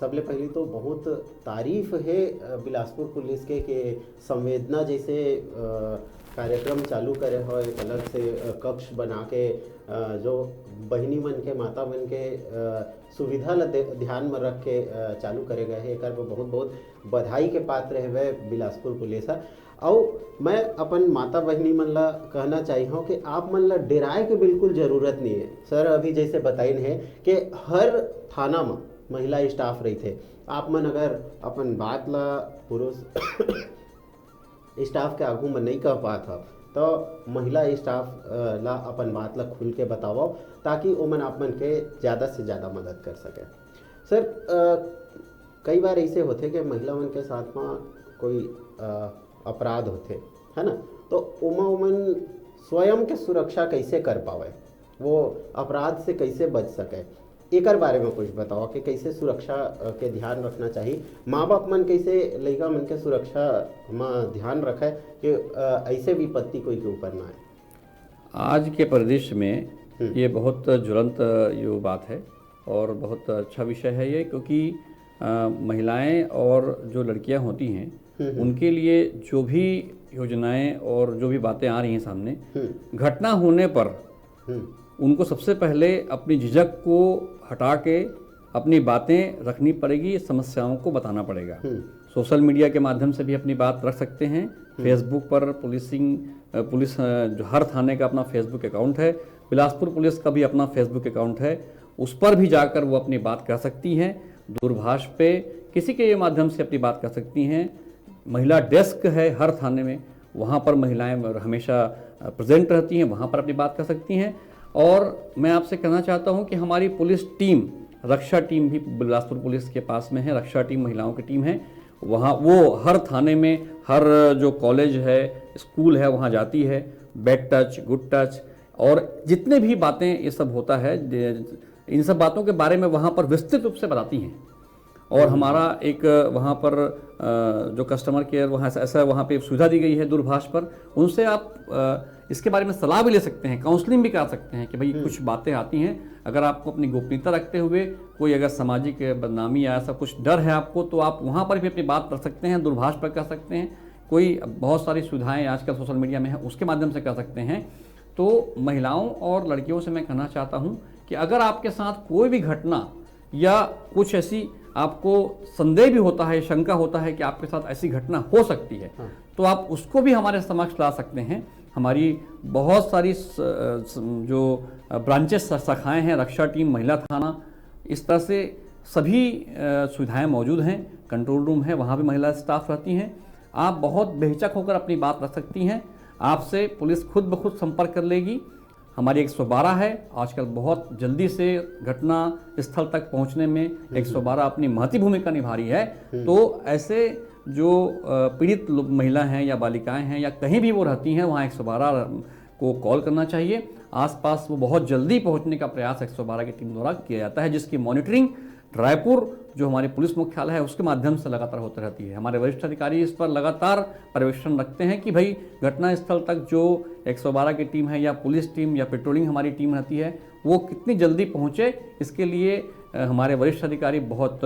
सबले पहले तो बहुत तारीफ है बिलासपुर पुलिस के संवेदना जैसे कार्यक्रम चालू करे हो, एक अलग से कक्ष बना के जो बहिनी मन के, माता मन के सुविधा ला ध्यान में रख के चालू करे गए है। एक बहुत बहुत बधाई के पात्र है बिलासपुर पुलिस है। और मैं अपन माता बहनी मन ला कहना चाहिए हूँ कि आप मन ला डराए के बिल्कुल ज़रूरत नहीं है। सर अभी जैसे बताइन है कि हर थाना में महिला स्टाफ रही थे। आप मन अगर अपन बात ला पुरुष स्टाफ के आगू में नहीं कह पात हो तो महिला स्टाफ ला अपन बात ला खुल के बताओ, ताकि वो मन आप मन के ज़्यादा से ज़्यादा मदद कर सके। सर कई बार ऐसे होते कि महिला मन के साथ में कोई अपराध होते है ना, तो उमन स्वयं के सुरक्षा कैसे कर पावे, वो अपराध से कैसे बच सके, एकर बारे में कुछ बताओ कि कैसे सुरक्षा के ध्यान रखना चाहिए, माँ बाप मन कैसे लड़का मन के सुरक्षा में ध्यान रखे कि ऐसे विपत्ति कोई के ऊपर ना आए। आज के परिदृश्य में ये बहुत ज्वलंत ये बात है और बहुत अच्छा विषय है ये, क्योंकि महिलाएं और जो लड़कियां होती हैं उनके लिए जो भी योजनाएं और जो भी बातें आ रही हैं सामने, घटना होने पर उनको सबसे पहले अपनी झिझक को हटा के अपनी बातें रखनी पड़ेगी, समस्याओं को बताना पड़ेगा। सोशल मीडिया के माध्यम से भी अपनी बात रख सकते हैं, फेसबुक पर पुलिस जो हर थाने का अपना फेसबुक अकाउंट है, बिलासपुर पुलिस का भी अपना फेसबुक अकाउंट है, उस पर भी जाकर वो अपनी बात कह सकती हैं। दूरभाष पे किसी के माध्यम से अपनी बात कह सकती हैं। महिला डेस्क है हर थाने में, वहाँ पर महिलाएं हमेशा प्रेजेंट रहती हैं, वहाँ पर अपनी बात कर सकती हैं। और मैं आपसे कहना चाहता हूँ कि हमारी पुलिस टीम, रक्षा टीम भी बिलासपुर पुलिस के पास में है, रक्षा टीम महिलाओं की टीम है, वहाँ वो हर थाने में, हर जो कॉलेज है, स्कूल है, वहाँ जाती है। बैड टच, गुड टच और जितने भी बातें ये सब होता है, इन सब बातों के बारे में वहाँ पर विस्तृत रूप से बताती हैं। और हमारा एक वहाँ पर जो कस्टमर केयर वहाँ ऐसा वहाँ पे सुविधा दी गई है दूरभाष पर, उनसे आप इसके बारे में सलाह भी ले सकते हैं, काउंसलिंग भी कर सकते हैं कि भाई कुछ बातें आती हैं, अगर आपको अपनी गोपनीयता रखते हुए कोई अगर सामाजिक बदनामी या ऐसा कुछ डर है आपको, तो आप वहाँ पर भी अपनी बात रख सकते हैं, दूरभाष पर कर सकते हैं। कोई बहुत सारी सुविधाएं आजकल सोशल मीडिया में है, उसके माध्यम से कर सकते हैं। तो महिलाओं और लड़कियों से मैं कहना चाहता हूँ कि अगर आपके साथ कोई भी घटना या कुछ ऐसी आपको संदेह भी होता है, शंका होता है कि आपके साथ ऐसी घटना हो सकती है, तो आप उसको भी हमारे समक्ष ला सकते हैं। हमारी बहुत सारी जो ब्रांचेस शाखाएं हैं, रक्षा टीम, महिला थाना, इस तरह से सभी सुविधाएं मौजूद हैं। कंट्रोल रूम है, वहाँ भी महिला स्टाफ रहती हैं। आप बहुत बेहिचक होकर अपनी बात रख सकती हैं। आपसे पुलिस खुद ब खुद संपर्क कर लेगी। हमारी 112 है, आजकल बहुत जल्दी से घटना स्थल तक पहुंचने में 112 अपनी महती भूमिका निभा रही है। तो ऐसे जो पीड़ित महिला हैं या बालिकाएं हैं या कहीं भी वो रहती हैं, वहाँ 112 को कॉल करना चाहिए। आसपास वो बहुत जल्दी पहुंचने का प्रयास 112 की टीम द्वारा किया जाता है, जिसकी मॉनिटरिंग रायपुर जो हमारे पुलिस मुख्यालय है उसके माध्यम से लगातार होती रहती है। हमारे वरिष्ठ अधिकारी इस पर लगातार पर्यवेक्षण रखते हैं कि भाई घटना स्थल तक जो 112 की टीम है या पुलिस टीम या पेट्रोलिंग हमारी टीम रहती है वो कितनी जल्दी पहुंचे। इसके लिए हमारे वरिष्ठ अधिकारी बहुत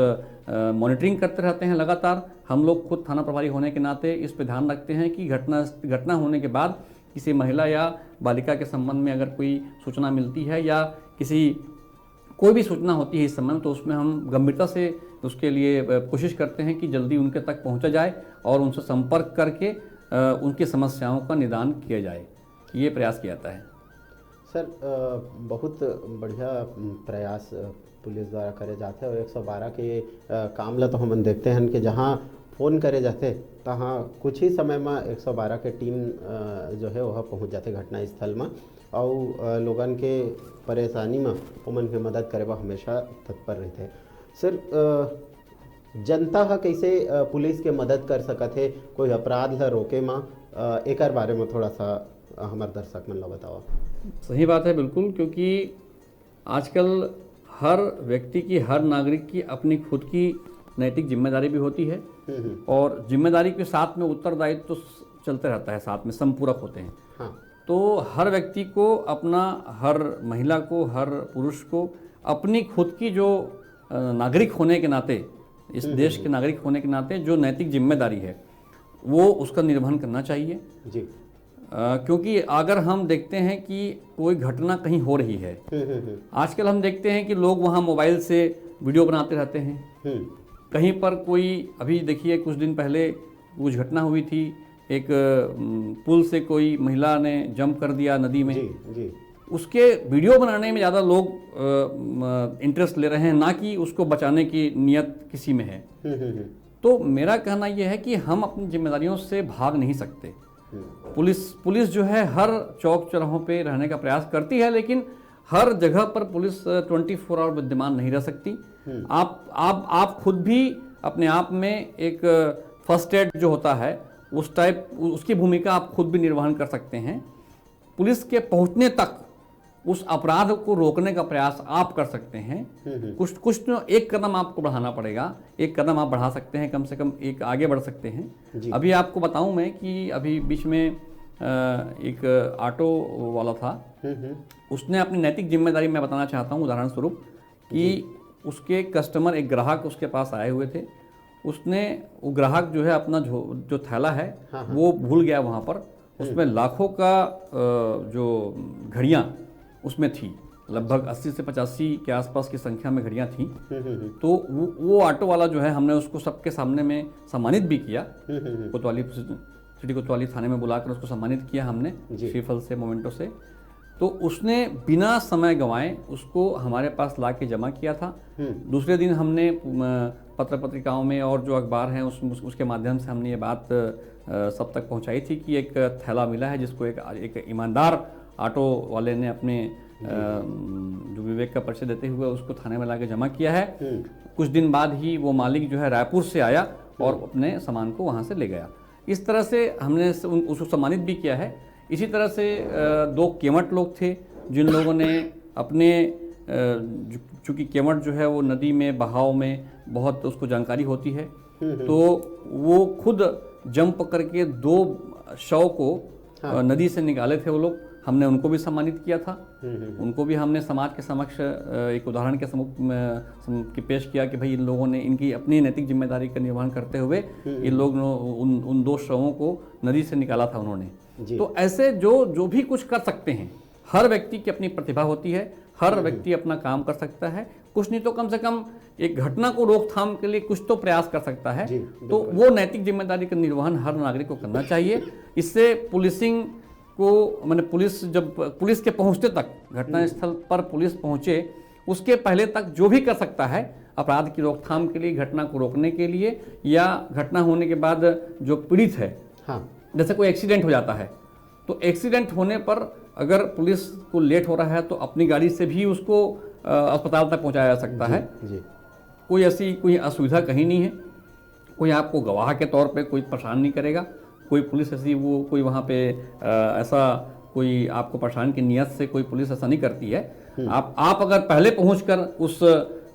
मॉनिटरिंग करते रहते हैं लगातार। हम लोग खुद थाना प्रभारी होने के नाते इस पर ध्यान रखते हैं कि घटना होने के बाद किसी महिला या बालिका के संबंध में अगर कोई सूचना मिलती है या कोई भी सूचना होती है इस संबंध में, तो उसमें हम गंभीरता से उसके लिए कोशिश करते हैं कि जल्दी उनके तक पहुंचा जाए और उनसे संपर्क करके उनकी समस्याओं का निदान किया जाए, ये प्रयास किया जाता है। सर बहुत बढ़िया प्रयास पुलिस द्वारा करे जाते हैं और 112 के काम ला तो हम देखते हैं कि जहाँ फ़ोन करे जाते तहाँ कुछ ही समय में 112 के टीम जो है वह पहुँच जाते घटना स्थल में और लोगन के परेशानी में उमन के मदद करे हमेशा तत्पर रहते। सर जनता हा कैसे पुलिस के मदद कर सकत है कोई अपराध ला रोके में, एकर बारे में थोड़ा सा हमारे दर्शक मन ला बताओ। सही बात है, बिल्कुल, क्योंकि आजकल हर व्यक्ति की, हर नागरिक की अपनी खुद की नैतिक जिम्मेदारी भी होती है और जिम्मेदारी के साथ में उत्तरदायित्व तो चलते रहता है, साथ में संपूरक होते हैं। हाँ। तो हर व्यक्ति को अपना, हर महिला को, हर पुरुष को अपनी खुद की जो नागरिक होने के नाते, इस देश के नागरिक होने के नाते जो नैतिक जिम्मेदारी है वो उसका निर्वहन करना चाहिए जी। क्योंकि अगर हम देखते हैं कि कोई घटना कहीं हो रही है, आजकल हम देखते हैं कि लोग वहाँ मोबाइल से वीडियो बनाते रहते हैं। कहीं पर कोई, अभी देखिए कुछ दिन पहले कुछ घटना हुई थी, एक पुल से कोई महिला ने जंप कर दिया नदी में। जी। उसके वीडियो बनाने में ज़्यादा लोग इंटरेस्ट ले रहे हैं, ना कि उसको बचाने की नियत किसी में है। तो मेरा कहना यह है कि हम अपनी जिम्मेदारियों से भाग नहीं सकते। पुलिस जो है हर चौक चौराहों पे रहने का प्रयास करती है, लेकिन हर जगह पर पुलिस 24 आवर विद्यमान नहीं रह सकती। आप खुद भी अपने आप में एक फर्स्ट एड जो होता है उस टाइप उसकी भूमिका आप खुद भी निर्वहन कर सकते हैं। पुलिस के पहुंचने तक उस अपराध को रोकने का प्रयास आप कर सकते हैं। कुछ तो एक कदम आपको बढ़ाना पड़ेगा, एक कदम आप बढ़ा सकते हैं, कम से कम एक आगे बढ़ सकते हैं। अभी आपको बताऊं मैं कि अभी बीच में एक ऑटो वाला था, उसने अपनी नैतिक जिम्मेदारी मैं बताना चाहता हूं उदाहरण स्वरूप कि उसके कस्टमर एक ग्राहक उसके पास आए हुए थे, उसने वो ग्राहक जो है अपना जो थैला है वो भूल गया वहाँ पर, उसमें लाखों का जो घड़ियाँ उसमें थी, लगभग 80 से 85 के आसपास की संख्या में घड़ियाँ थी। तो वो ऑटो वाला जो है हमने उसको सबके सामने में सम्मानित भी किया, कोतवाली सिटी कोतवाली थाने में बुलाकर उसको सम्मानित किया हमने श्रीफल से, मोमेंटो से। तो उसने बिना समय गंवाए उसको हमारे पास ला के जमा किया था। दूसरे दिन हमने पत्र पत्रिकाओं में और जो अखबार हैं उसके माध्यम से हमने ये बात सब तक पहुंचाई थी कि एक थैला मिला है जिसको एक ईमानदार ऑटो वाले ने अपने जो विवेक का परिचय देते हुए उसको थाने में लाके जमा किया है। कुछ दिन बाद ही वो मालिक जो है रायपुर से आया और अपने सामान को वहाँ से ले गया। इस तरह से हमने उसको सम्मानित भी किया है। इसी तरह से दो केवट लोग थे जिन लोगों ने अपने चूँकि केवट जो है वो नदी में बहाव में बहुत उसको जानकारी होती है, तो वो खुद जंप करके 2 शव को नदी से निकाले थे वो लोग, हमने उनको भी सम्मानित किया था। उनको भी हमने समाज के समक्ष एक उदाहरण के सम्मुख पेश किया कि भाई इन लोगों ने इनकी अपनी नैतिक जिम्मेदारी का निर्वहन करते हुए इन लोगों उन 2 शवों को नदी से निकाला था उन्होंने। तो ऐसे जो भी कुछ कर सकते हैं, हर व्यक्ति की अपनी प्रतिभा होती है, हर व्यक्ति अपना काम कर सकता है, कुछ नहीं तो कम से कम एक घटना को रोकथाम के लिए कुछ तो प्रयास कर सकता है। तो वो नैतिक जिम्मेदारी का निर्वहन हर नागरिक को करना चाहिए। इससे पुलिसिंग को मैंने पुलिस के पहुंचते तक, घटना स्थल पर पुलिस पहुंचे उसके पहले तक जो भी कर सकता है अपराध की रोकथाम के लिए, घटना को रोकने के लिए, या घटना होने के बाद जो पीड़ित है, जैसे कोई एक्सीडेंट हो जाता है तो एक्सीडेंट होने पर अगर पुलिस को लेट हो रहा है तो अपनी गाड़ी से भी उसको अस्पताल तक पहुंचाया जा सकता है। कोई ऐसी कोई असुविधा कहीं नहीं है, कोई आपको गवाह के तौर पे कोई परेशान नहीं करेगा, कोई पुलिस ऐसी वो कोई वहाँ पे ऐसा कोई आपको परेशान की नियत से कोई पुलिस ऐसा नहीं करती है। आप अगर पहले पहुंचकर उस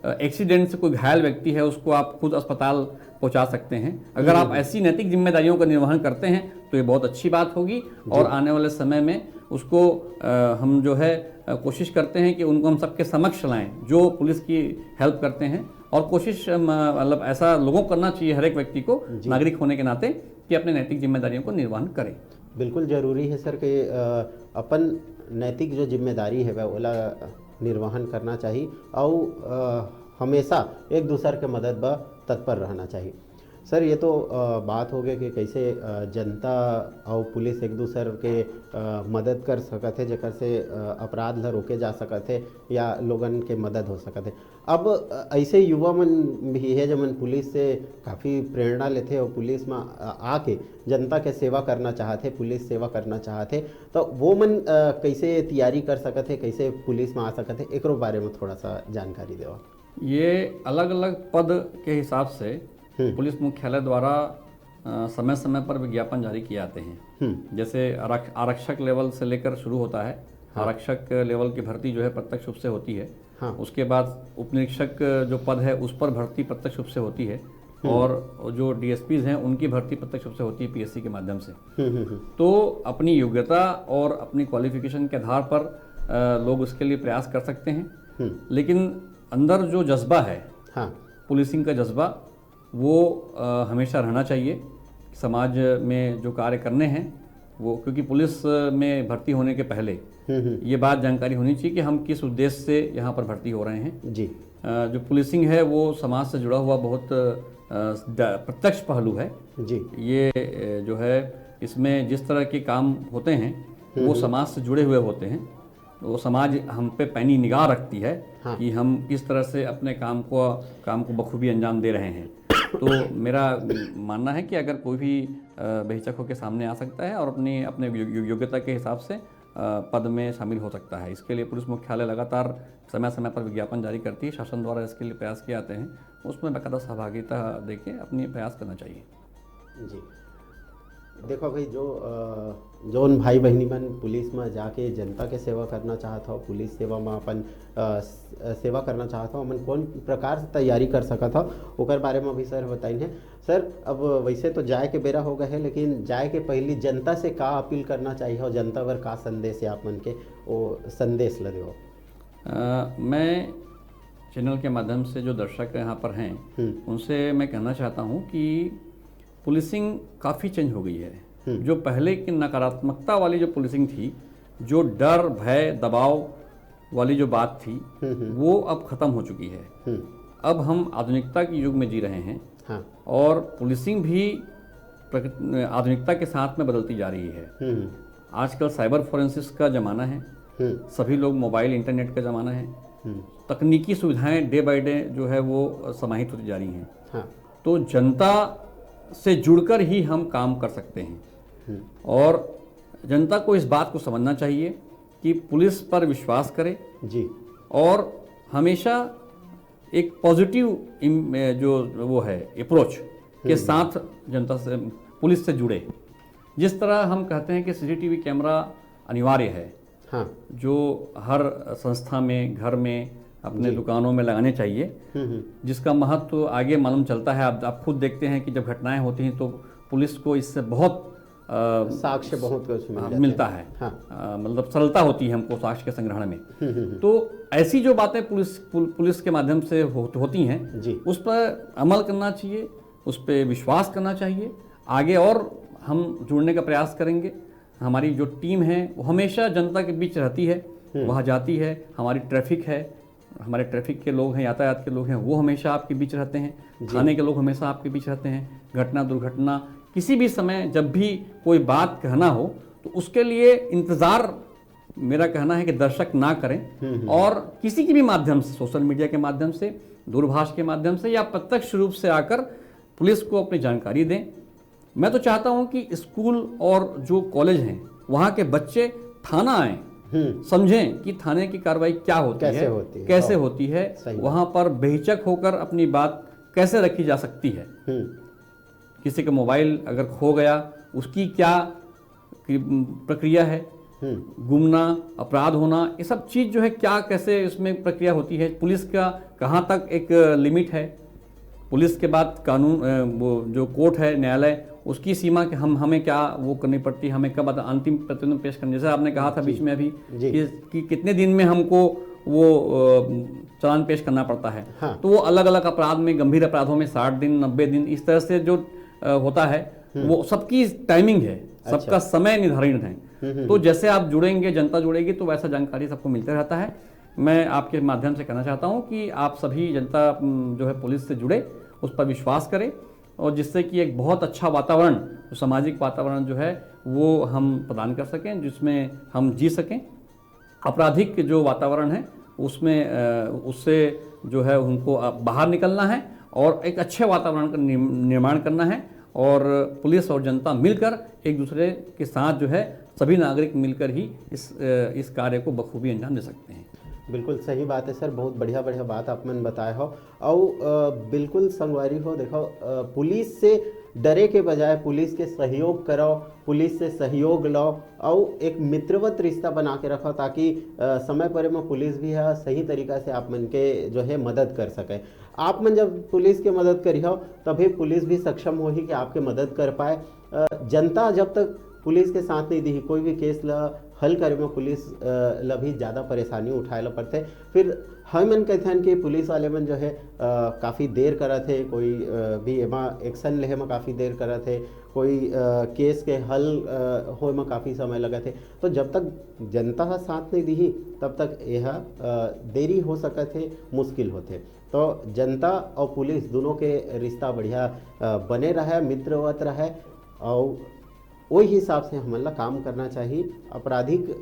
एक्सीडेंट से कोई घायल व्यक्ति है उसको आप खुद अस्पताल पहुंचा सकते हैं। अगर आप ऐसी नैतिक जिम्मेदारियों का निर्वहन करते हैं तो ये बहुत अच्छी बात होगी और आने वाले समय में उसको हम जो है कोशिश करते हैं कि उनको हम सबके समक्ष लाएं जो पुलिस की हेल्प करते हैं, और कोशिश मतलब ऐसा लोगों को करना चाहिए हर एक व्यक्ति को नागरिक होने के नाते कि अपने नैतिक जिम्मेदारियों को निर्वहन करें। बिल्कुल ज़रूरी है सर कि अपन नैतिक जो जिम्मेदारी है वह ओला निर्वहन करना चाहिए और हमेशा एक दूसरे के मदद ब तत्पर रहना चाहिए। सर ये तो बात हो गई कि कैसे जनता और पुलिस एक दूसरे के मदद कर सकत है जेकर से अपराध ला रोके जा सकत है या लोगन के मदद हो सकत है। अब ऐसे युवा मन भी है जो मन पुलिस से काफ़ी प्रेरणा लेते और पुलिस में आके जनता के सेवा करना चाहते, पुलिस सेवा करना चाहते, तो वो मन कैसे तैयारी कर सकत है, कैसे पुलिस में आ सकत है, एक बारे में थोड़ा सा जानकारी देवा। ये अलग अलग पद के हिसाब से पुलिस मुख्यालय द्वारा समय समय पर विज्ञापन जारी किए जाते हैं। जैसे आरक्षक लेवल से लेकर शुरू होता है। आरक्षक लेवल की भर्ती जो है प्रत्यक्ष रूप से होती है। उसके बाद उपनिरीक्षक जो पद है उस पर भर्ती प्रत्यक्ष रूप से होती है, और जो डीएसपीज हैं उनकी भर्ती प्रत्यक्ष रूप से होती है पीएससी के माध्यम से। तो अपनी योग्यता और अपनी क्वालिफिकेशन के आधार पर लोग उसके लिए प्रयास कर सकते हैं, लेकिन अंदर जो जज्बा है, पुलिसिंग का जज्बा, वो हमेशा रहना चाहिए। समाज में जो कार्य करने हैं वो, क्योंकि पुलिस में भर्ती होने के पहले ये बात जानकारी होनी चाहिए कि हम किस उद्देश्य से यहाँ पर भर्ती हो रहे हैं जी। जो पुलिसिंग है वो समाज से जुड़ा हुआ बहुत प्रत्यक्ष पहलू है जी। ये जो है इसमें जिस तरह के काम होते हैं वो समाज से जुड़े हुए होते हैं, वो समाज हम पे पैनी निगाह रखती है कि हम किस तरह से अपने काम को बखूबी अंजाम दे रहे हैं। तो मेरा मानना है कि अगर कोई भी बेहिचक होकर सामने आ सकता है और अपने योग्यता के हिसाब से पद में शामिल हो सकता है। इसके लिए पुलिस मुख्यालय लगातार समय समय पर विज्ञापन जारी करती है, शासन द्वारा इसके लिए प्रयास किए जाते हैं, उसमें बाकायदा सहभागिता देके अपनी प्रयास करना चाहिए। जी। देखो भाई, जोन भाई बहनी मन पुलिस में जाके जनता के सेवा करना चाहत हो, पुलिस सेवा में अपन सेवा करना चाहत हो, मन कौन प्रकार से तैयारी कर सकत हो, ओकर बारे में भी सर बताइन है। सर, अब वैसे तो जाए के बेरा हो गए है, लेकिन जाए के पहली जनता से का अपील करना चाहिए और जनता पर का संदेश है, आप मन के वो संदेश ल देव। मैं चैनल के माध्यम से जो दर्शक यहाँ पर हैं उनसे मैं कहना चाहता हूँ कि पुलिसिंग काफ़ी चेंज हो गई है। जो पहले की नकारात्मकता वाली जो पुलिसिंग थी, जो डर भय दबाव वाली जो बात थी, वो अब ख़त्म हो चुकी है। अब हम आधुनिकता के युग में जी रहे हैं। हाँ। और पुलिसिंग भी आधुनिकता के साथ में बदलती जा रही है। आजकल साइबर फोरेंसिक्स का ज़माना है, सभी लोग मोबाइल इंटरनेट का ज़माना है, तकनीकी सुविधाएं डे बाय डे जो है वो समाहित होती जा रही हैं। हाँ। तो जनता से जुड़कर ही हम काम कर सकते हैं और जनता को इस बात को समझना चाहिए कि पुलिस पर विश्वास करे जी, और हमेशा एक पॉजिटिव जो वो है अप्रोच के साथ जनता से पुलिस से जुड़े। जिस तरह हम कहते हैं कि सीसीटीवी कैमरा अनिवार्य है, हाँ, जो हर संस्था में, घर में, अपने दुकानों में लगाने चाहिए, जिसका महत्व तो आगे मालूम चलता है। आप खुद देखते हैं कि जब घटनाएं होती हैं तो पुलिस को इससे बहुत साक्ष्य बहुत कुछ मिलता है। हाँ। मतलब सरलता होती है हमको साक्ष्य के संग्रहण में। तो ऐसी जो बातें पुलिस के माध्यम से होती हैं जी, उस पर अमल करना चाहिए, उस पर विश्वास करना चाहिए। आगे और हम जुड़ने का प्रयास करेंगे। हमारी जो टीम है वो हमेशा जनता के बीच रहती है, वहाँ जाती है। हमारी ट्रैफिक है, हमारे ट्रैफिक के लोग हैं, यातायात के लोग हैं, वो हमेशा आपके बीच रहते हैं। थाने के लोग हमेशा आपके बीच रहते हैं। घटना दुर्घटना किसी भी समय जब भी कोई बात कहना हो तो उसके लिए इंतज़ार, मेरा कहना है कि दर्शक ना करें और किसी के भी माध्यम से, सोशल मीडिया के माध्यम से, दूरभाष के माध्यम से या प्रत्यक्ष रूप से आकर पुलिस को अपनी जानकारी दें। मैं तो चाहता हूं कि स्कूल और जो कॉलेज हैं वहाँ के बच्चे थाना आएँ, समझें कि थाने की कार्रवाई क्या होती है, कैसे होती है, वहाँ पर बेहिचक होकर अपनी बात कैसे रखी जा सकती है। किसी का मोबाइल अगर खो गया उसकी क्या प्रक्रिया है, गुमना, अपराध होना, ये सब चीज़ जो है क्या कैसे इसमें प्रक्रिया होती है, पुलिस का कहाँ तक एक लिमिट है, पुलिस के बाद कानून, वो जो कोर्ट है, न्यायालय, उसकी सीमा के हमें क्या वो करनी पड़ती है, हमें कब अंतिम प्रतिवेदन पेश करना। जैसे आपने कहा था बीच में अभी कि कितने दिन में हमको वो चालान पेश करना पड़ता है। हाँ। तो वो अलग अलग अपराध में, गंभीर अपराधों में 60 दिन, 90 दिन, इस तरह से जो होता है वो सबकी टाइमिंग है, सबका समय निर्धारित है। तो जैसे आप जुड़ेंगे, जनता जुड़ेगी, तो वैसा जानकारी सबको मिलते रहता है। मैं आपके माध्यम से कहना चाहता हूं कि आप सभी जनता जो है पुलिस से जुड़े, उस पर विश्वास करें और जिससे कि एक बहुत अच्छा वातावरण, जो सामाजिक वातावरण जो है वो हम प्रदान कर सकें, जिसमें हम जी सकें। आपराधिक जो वातावरण है उसमें उससे जो है उनको बाहर निकलना है और एक अच्छे वातावरण का निर्माण करना है और पुलिस और जनता मिलकर एक दूसरे के साथ जो है सभी नागरिक मिलकर ही इस कार्य को बखूबी अंजाम दे सकते हैं। बिल्कुल सही बात है सर, बहुत बढ़िया बढ़िया बात आप मन बताए हो। और बिल्कुल संगवारी हो, देखो पुलिस से डरे के बजाय पुलिस के सहयोग करो, पुलिस से सहयोग लो और एक मित्रवत रिश्ता बना के रखो, ताकि समय पर में पुलिस भी है सही तरीका से आप मन के जो है मदद कर सके। आप मन जब पुलिस के मदद करी हो तभी पुलिस भी सक्षम हो ही कि आपके मदद कर पाए। जनता जब तक पुलिस के साथ नहीं दी, कोई भी केस ला हल करे में पुलिस ला भी ज़्यादा परेशानी उठाए ला पड़ते। फिर हम मन कहते हैं कि पुलिस वाले मन जो है काफ़ी देर करा थे, कोई भी एमा एक्शन लेहे में काफ़ी देर करा थे, कोई केस के हल हो में काफ़ी समय लगा थे। तो जब तक जनता का साथ नहीं दी तब तक यह देरी हो सका थे, मुश्किल होते। तो जनता और पुलिस दोनों के रिश्ता बढ़िया बने रहे, मित्रवत रहे और वही हिसाब से हमला काम करना चाहिए। आपराधिक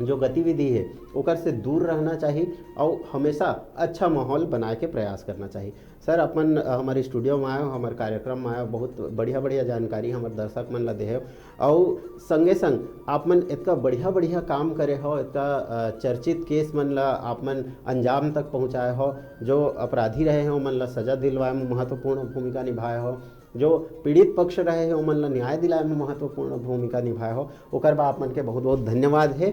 जो गतिविधि है ओकर से दूर रहना चाहिए और हमेशा अच्छा माहौल बनाए के प्रयास करना चाहिए। सर, अपन हमारे स्टूडियो में आए, हमारे कार्यक्रम में आए, बहुत बढ़िया बढ़िया जानकारी हमारे दर्शक मन ला दे और संगे संग आप मन इतना बढ़िया बढ़िया काम करे हो, इतना चर्चित केस मन ला आप मन अंजाम तक पहुँचाए हो, जो अपराधी रहे हो मन ला सजा दिलवाए में महत्वपूर्ण भूमिका निभाए हो जो पीड़ित पक्ष रहे हैं ओमन ला न्याय दिलाए में महत्वपूर्ण भूमिका निभाए हो, ओकर बा आप मन के बहुत बहुत धन्यवाद है।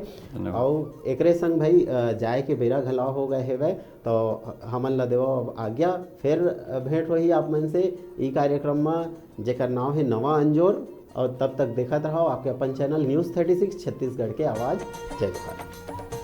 और एकरे संग भाई जाए के बेरा घलाव हो गए हेवे, तो हमन ला देव अब आज्ञा, फिर भेंट होही आप मन से ई कार्यक्रम में जेकर नाम है नवा अंजोर। और तब तक देखत रहो आपके अपन चैनल न्यूज़ 36 छत्तीसगढ़ के आवाज़। जय भारत।